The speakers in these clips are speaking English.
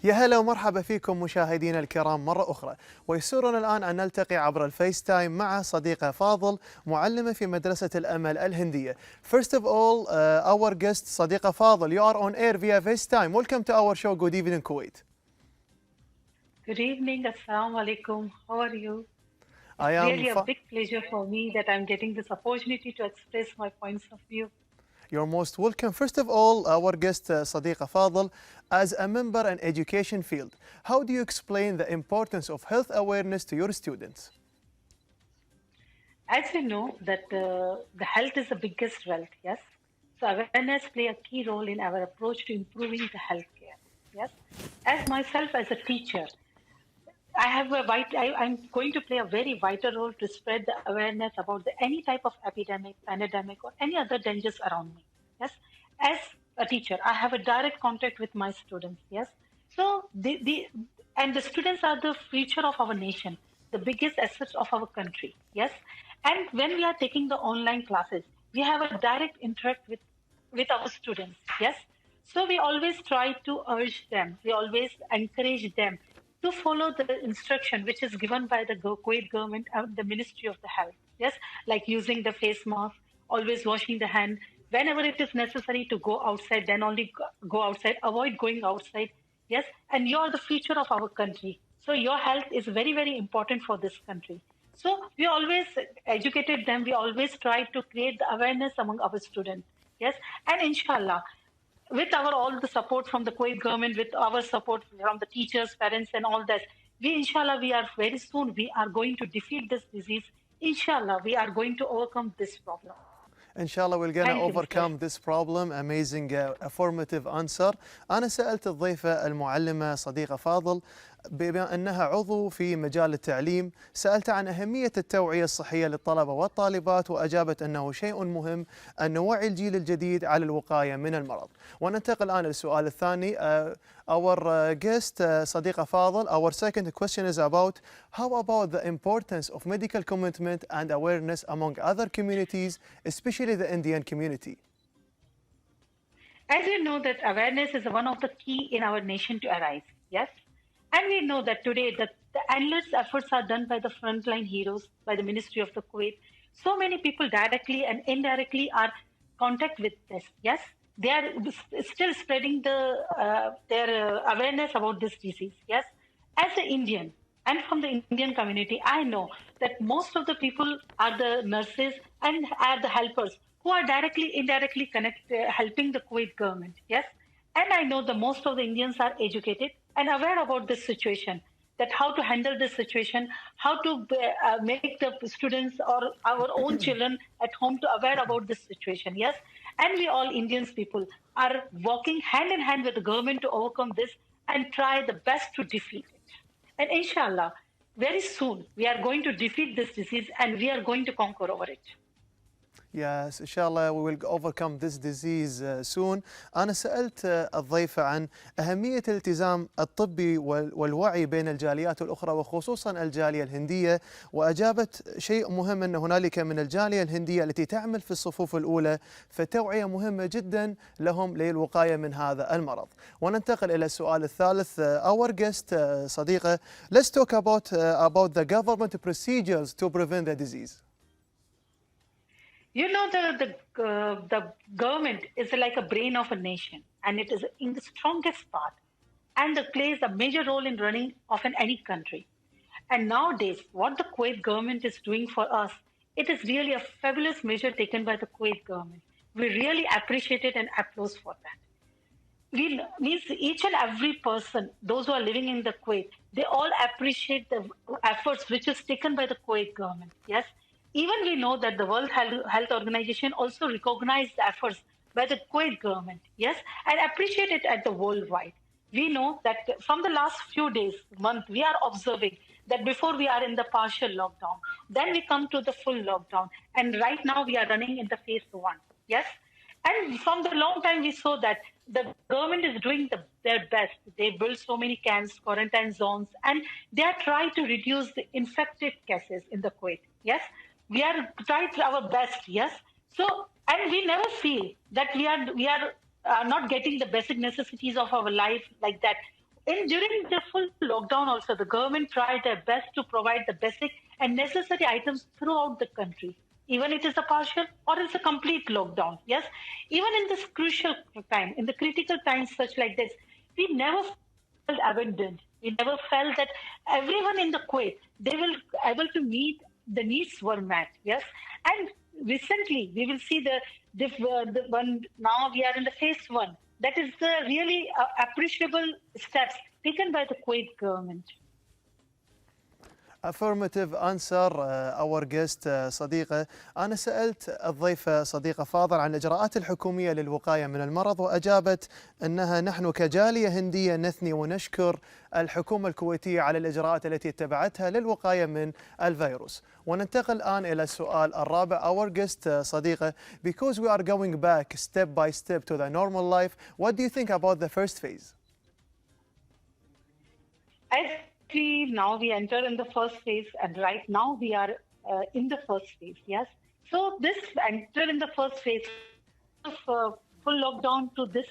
يا هلا ومرحبا فيكم مشاهدينا الكرام مرة أخرى، ويسرنا الآن أن نلتقي عبر الفيس تايم مع صديقة فاضل معلمة في مدرسة الامل الهندية. First of all, our guest صديقة فاضل, you are on air via FaceTime. Welcome to our show. Good evening, Kuwait. Good evening, Assalamu alaikum. How are you? I It's am really a big pleasure for me that I'm getting this opportunity to express my points of view. You're most welcome. First of all, our guest صديقة فاضل, as a member in education field, how do you explain the importance of health awareness to your students? As you know that the health is the biggest wealth, yes? So awareness play a key role in our approach to improving the healthcare, yes? As myself as a teacher, I'm going to play a very vital role to spread the awareness about any type of epidemic, pandemic, or any other dangers around me. Yes, as a teacher, I have a direct contact with my students. Yes, so the students are the future of our nation, the biggest assets of our country. Yes, and when we are taking the online classes, we have a direct interact with our students. Yes, so we always try to urge them. We always encourage them to follow the instruction which is given by the Kuwait government and the Ministry of the Health. Yes, like using the face mask, always washing the hand. Whenever it is necessary to go outside, then only go outside. Avoid going outside. Yes, and you are the future of our country. So your health is very, very important for this country. So we always educated them. We always try to create the awareness among our students. Yes, and inshallah, with our all the support from the Kuwait government, with our support from the teachers, parents, and all that, we inshallah we are very soon we are going to defeat this disease. Inshallah, we are going to overcome this problem. Inshallah we're gonna Thank you, Mr. overcome this problem. Amazing affirmative answer. أنا سألت الضيفة المعلمة صديقة فاضل بما أنها عضو في مجال التعليم، سألت عن أهمية التوعية الصحية للطلبة والطالبات، وأجابت أنه شيء مهم أن نوعي الجيل الجديد على الوقاية من المرض. وننتقل الآن للسؤال الثاني. Our guest صديقة فاضل, our second question is about how about the importance of medical commitment and awareness among other communities, especially the Indian community. As you know that awareness is one of the key in our nation to arise. Yes. And we know that today the endless efforts are done by the frontline heroes, by the Ministry of the Kuwait. So many people directly and indirectly are contact with this. Yes, they are still spreading their awareness about this disease. Yes, as an Indian and from the Indian community, I know that most of the people are the nurses and are the helpers who are directly, indirectly helping the Kuwait government. Yes, and I know the most of the Indians are educated and aware about this situation, that how to handle this situation, how to make the students or our own children at home to aware about this situation. Yes, and we all Indians people are working hand in hand with the government to overcome this and try the best to defeat it. And inshallah, very soon we are going to defeat this disease and we are going to conquer over it. Yes, إن شاء الله we will overcome this disease soon. أنا سألت الضيفة عن أهمية الالتزام الطبي والوعي بين الجاليات الأخرى وخصوصا الجالية الهندية، وأجابت شيء مهم أن هنالك من الجالية الهندية التي تعمل في الصفوف الأولى، فتوعية مهمة جدا لهم للوقاية من هذا المرض. وننتقل إلى السؤال الثالث. Our guest صديقة, let's talk about the government procedures to prevent the disease. You know, the government is like a brain of a nation, and it is in the strongest part, and it plays a major role in running of any country. And nowadays, what the Kuwait government is doing for us, it is really a fabulous measure taken by the Kuwait government. We really appreciate it and applause for that. Means each and every person, those who are living in the Kuwait, they all appreciate the efforts which is taken by the Kuwait government. Yes. Even we know that the World Health Organization also recognized the efforts by the Kuwait government, yes, and appreciate it at the worldwide. We know that from the last few days, month, we are observing that before we are in the partial lockdown, then we come to the full lockdown, and right now we are running in the phase 1, yes. And from the long time we saw that the government is doing their best. They build so many camps, quarantine zones, and they are trying to reduce the infected cases in the Kuwait, yes. We are trying our best, yes. So, and we never feel that we are not getting the basic necessities of our life like that. during the full lockdown also, the government tried their best to provide the basic and necessary items throughout the country, even it is a partial or it's a complete lockdown. Yes, even in this crucial time, in the critical times such like this, we never felt abandoned. We never felt that everyone in the Kuwait, they will able to meet the needs were met. Yes, and recently we will see the one now we are in the phase one. That is the really appreciable steps taken by the Kuwait government. Affirmative answer our guest صديقة. أنا سألت الضيفة صديقة فاضل عن الإجراءات الحكومية للوقاية من المرض، وأجابت أنها نحن كجالية هندية نثني ونشكر الحكومة الكويتية على الإجراءات التي اتبعتها للوقاية من الفيروس. وننتقل الآن إلى السؤال الرابع. Our guest صديقة, because we are going back step by step to the normal life, what do you think about the first phase? Now we enter in the first phase, and right now we are in the first phase. Yes, so this enter in the first phase of full lockdown to this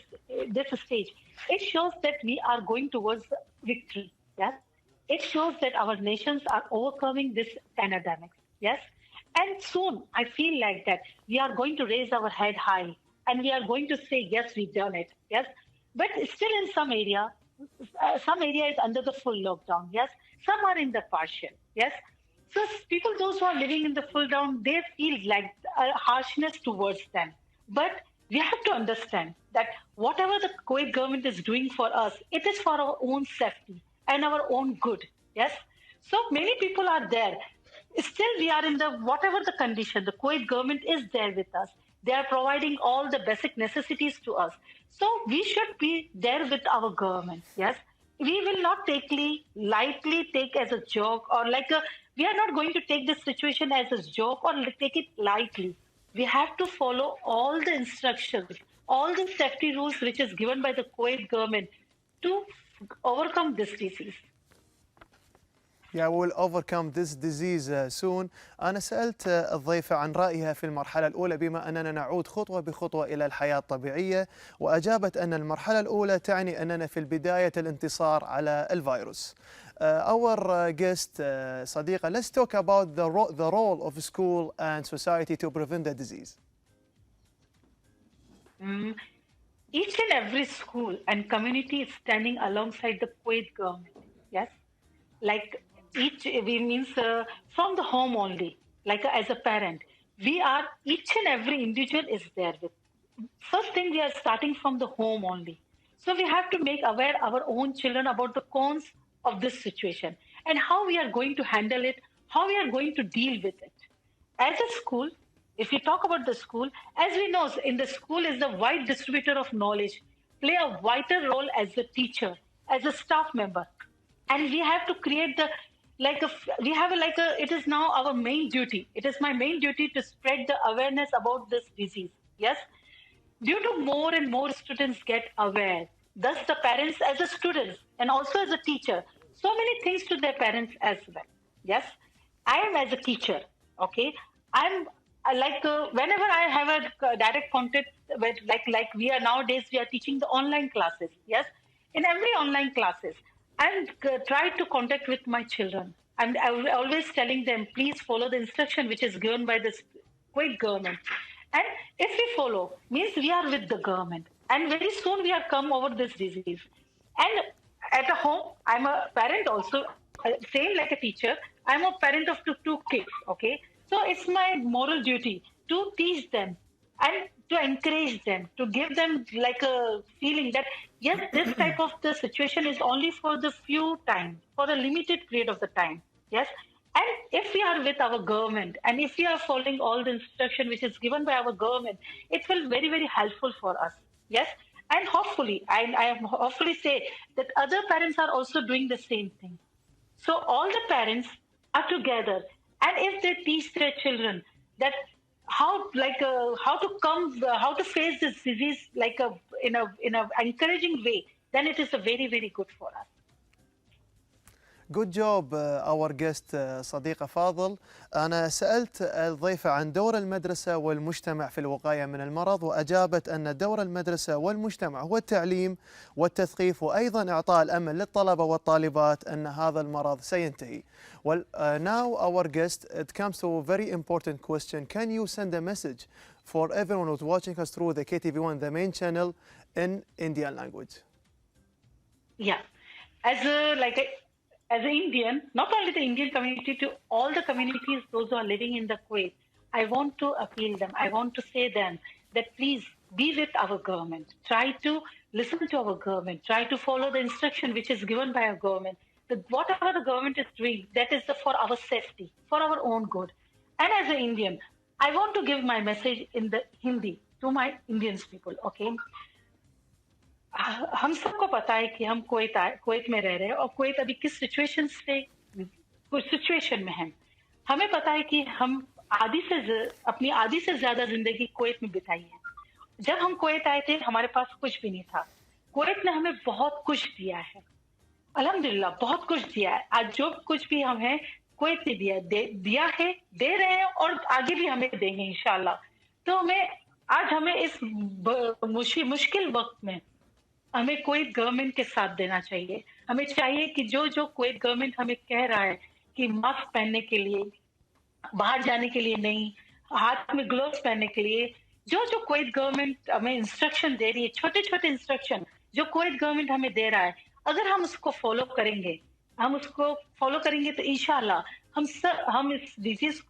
stage. It shows that we are going towards victory. Yes, it shows that our nations are overcoming this pandemic. Yes, and soon I feel like that we are going to raise our head high, and we are going to say yes, we've done it. Yes, but still in some area is under the full lockdown. Yes, some are in the partial. Yes, so people, those who are living in the full down, they feel like harshness towards them. But we have to understand that whatever the Kuwait government is doing for us, it is for our own safety and our own good. Yes, so many people are there. Still, we are in the whatever the condition, the Kuwait government is there with us. They are providing all the basic necessities to us. So we should be there with our government. Yes, we will not lightly take as a joke or we are not going to take this situation as a joke or take it lightly. We have to follow all the instructions, all the safety rules which is given by the Kuwait government to overcome this disease. Yeah, we will overcome this disease soon. أنا سألت الضيفة عن رأيها في المرحلة الأولى بما أننا نعود خطوة بخطوة إلى الحياة الطبيعية، وأجابت أن المرحلة الأولى تعني أننا في البداية الانتصار على الفيروس. Our guest صديقة, let's talk about the role of school and society to prevent the disease. Each and every school and community is standing alongside the Kuwait government. Yes, like we means from the home only, like as a parent, each and every individual is there with. First thing, we are starting from the home only. So we have to make aware our own children about the cons of this situation and how we are going to handle it, how we are going to deal with it. As a school, if you talk about the school, as we know, in the school is the wide distributor of knowledge, play a vital role as a teacher, as a staff member. And we have to create it is now our main duty. It is my main duty to spread the awareness about this disease. Yes. Due to more and more students get aware, thus the parents as a student and also as a teacher, so many things to their parents as well. Yes. I am as a teacher. Okay. I'm whenever I have a direct contact with we are nowadays, we are teaching the online classes. Yes. In every online classes, I'm trying to contact with my children. I'm always telling them, please follow the instruction which is given by the Kuwait government. And if we follow, means we are with the government. And very soon we are come over this disease. And at home, I'm a parent also, same like a teacher. I'm a parent of two kids, okay? So it's my moral duty to teach them and to encourage them, to give them like a feeling that, yes, this type of the situation is only for the few time, for a limited period of the time. Yes. And if we are with our government and if we are following all the instruction which is given by our government, it will very, very helpful for us. Yes. And hopefully, I hopefully say that other parents are also doing the same thing. So all the parents are together, and if they teach their children that how to face this disease in a encouraging way, then it is a very, very good for us. Good job our guest صديقة فاضل. أنا سألت الضيفة عن دور المدرسة والمجتمع في الوقاية من المرض، وأجابت أن دور المدرسة والمجتمع هو التعليم والتثقيف وأيضا إعطاء الأمل للطلبة والطالبات أن هذا المرض سينتهي. Well, now our guest, it comes to a very important question. Can you send a message for everyone who's watching us through the KTV1, the main channel, in Indian language? Yeah. As an Indian, not only the Indian community, to all the communities, those who are living in the Kuwait, I want to appeal them. I want to say them that please be with our government. Try to listen to our government. Try to follow the instruction which is given by our government. That whatever the government is doing, that is for our safety, for our own good. And as an Indian, I want to give my message in the Hindi to my Indian people. Okay. हम सबको पता है कि हम Kuwait में रह रहे हैं और कुवैत अभी किस सिचुएशन में है। हमें पता है कि हम अपनी आधी से ज्यादा जिंदगी कुवैत में बिताई है। जब हम कुवैत आए थे हमारे पास कुछ भी नहीं था। कुवैत ने हमें बहुत कुछ दिया है, अल्हम्दुलिल्लाह बहुत कुछ दिया है। आज जो कुछ भी हम हैं कुवैत ने दिया है, दे रहे हैं और आगे भी हमें देंगे इंशाल्लाह। तो आज हमें इस मुश्किल वक्त में हमें कुवैत गवर्नमेंट के साथ देना चाहिए। हमें चाहिए कि जो कुवैत गवर्नमेंट हमें कह रहा है कि मास्क पहनने के लिए, बाहर जाने के लिए नहीं, हाथ में ग्लोव्स पहनने के लिए, जो कुवैत गवर्नमेंट हमें इंस्ट्रक्शन दे रही है, छोटे छोटे इंस्ट्रक्शन जो कुवैत गवर्नमेंट हमें दे रहा है, अगर हम उसको फॉलो करेंगे तो इंशाल्लाह हम इस डिजीज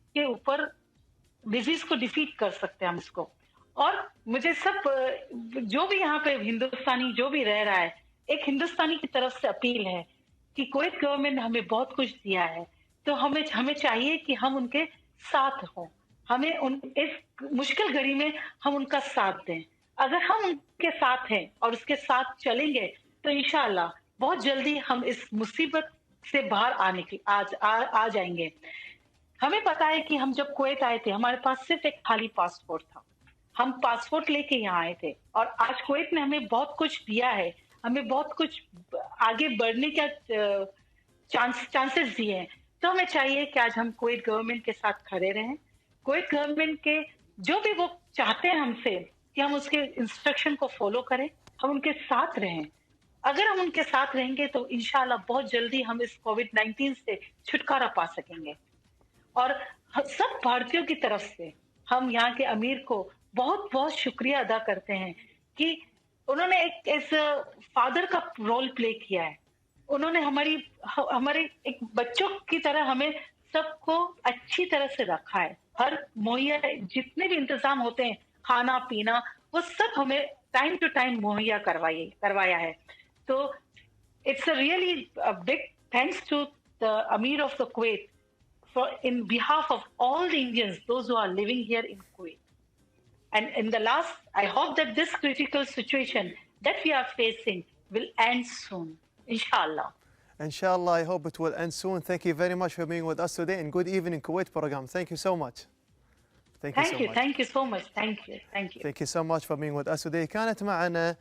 को डिफीट कर सकते हैं हम इसको। और मुझे सब जो भी यहाँ पे हिंदुस्तानी जो भी रह रहा है, एक हिंदुस्तानी की तरफ से अपील है कि कुवैत गवर्नमेंट ने हमें बहुत कुछ दिया है, तो हमें चाहिए कि हम उनके साथ हों। हमें इस मुश्किल घड़ी में हम उनका साथ दें। अगर हम उनके साथ हैं और उसके साथ चलेंगे तो इंशाअल्लाह बहुत जल्दी हम इस मुसीबत से बाहर आ जाएंगे। हमें पता है कि हम जब कुवैत आए थे हमारे पास सिर्फ एक खाली पासपोर्ट था। हम पासपोर्ट लेके यहाँ आए थे और आज कुवैत ने हमें बहुत कुछ दिया है, हमें बहुत कुछ आगे बढ़ने का चांसेस दिए हैं। तो हमें चाहिए कि आज हम कुवैत गवर्नमेंट के साथ खड़े रहें। कुवैत गवर्नमेंट के जो भी वो चाहते हैं हमसे कि हम उसके इंस्ट्रक्शन को फॉलो करें, हम उनके साथ रहें। अगर हम उनके साथ रहेंगे तो इंशाल्लाह बहुत जल्दी हम इस कोविड-19 से छुटकारा पा सकेंगे। और सब भारतीयों की तरफ से हम यहाँ के अमीर को बहुत बहुत शुक्रिया अदा करते हैं कि उन्होंने एक फादर का रोल प्ले किया है। उन्होंने हमारे एक बच्चों की तरह हमें सबको अच्छी तरह से रखा है। हर मुहैया जितने भी इंतजाम होते हैं, खाना पीना, वो सब हमें टाइम टू टाइम मुहैया करवाया है। तो it's a really big thanks to the amir of the Kuwait in behalf of all the Indians, those who are living here in Kuwait. And in the last, I hope that this critical situation that we are facing will end soon, inshallah. Inshallah, I hope it will end soon. Thank you very much for being with us today, and good evening Kuwait program. Thank you so much. Thank you so much. Thank you so much. Thank you. Thank you so much for being with us today. كانت معنا